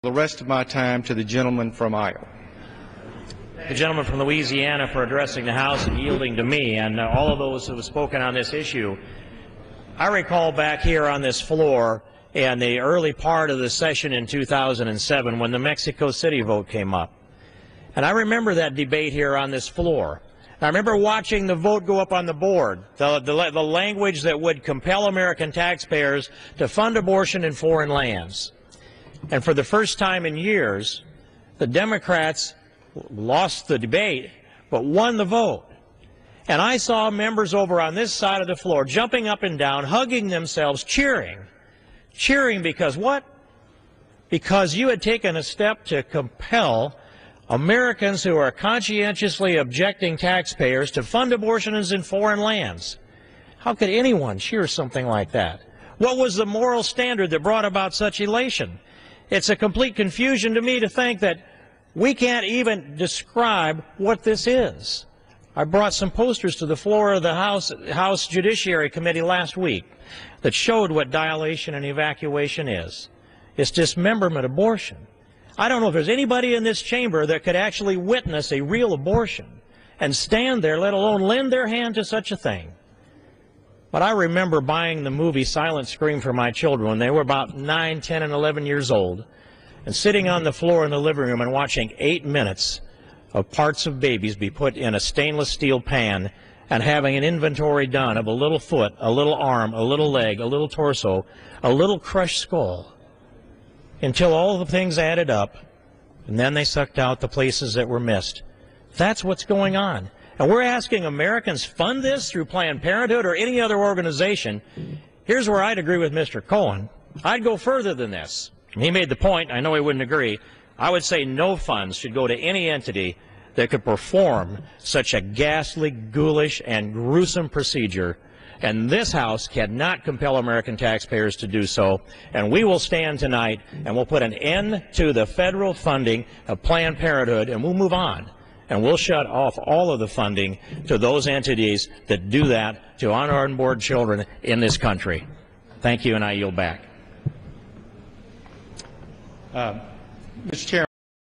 The rest of my time to the gentleman from Iowa. The gentleman from Louisiana for addressing the House and yielding to me and all of those who have spoken on this issue. I recall back here on this floor in the early part of the session in 2007 when the Mexico City vote came up. And I remember that debate here on this floor. I remember watching the vote go up on the board, the language that would compel American taxpayers to fund abortion in foreign lands. And for the first time in years, the Democrats lost the debate, but won the vote. And I saw members over on this side of the floor jumping up and down, hugging themselves, cheering. Cheering because what? Because you had taken a step to compel Americans who are conscientiously objecting taxpayers to fund abortions in foreign lands. How could anyone cheer something like that? What was the moral standard that brought about such elation? It's a complete confusion to me to think that we can't even describe what this is. I brought some posters to the floor of the House Judiciary Committee last week that showed what dilation and evacuation is. It's dismemberment abortion. I don't know if there's anybody in this chamber that could actually witness a real abortion and stand there, let alone lend their hand to such a thing. But I remember buying the movie Silent Scream for my children when they were about 9, 10, and 11 years old, and sitting on the floor in the living room and watching 8 minutes of parts of babies be put in a stainless steel pan and having an inventory done of a little foot, a little arm, a little leg, a little torso, a little crushed skull, until all the things added up, and then they sucked out the places that were missed. That's what's going on. And we're asking Americans fund this through Planned Parenthood or any other organization. Here's where I'd agree with Mr. Cohen. I'd go further than this. He made the point, I know he wouldn't agree. I would say no funds should go to any entity that could perform such a ghastly, ghoulish, and gruesome procedure. And this House cannot compel American taxpayers to do so. And we will stand tonight and we'll put an end to the federal funding of Planned Parenthood, and we'll move on. And we'll shut off all of the funding to those entities that do that to unborn children in this country. Thank you, and I yield back. Mr. Chairman.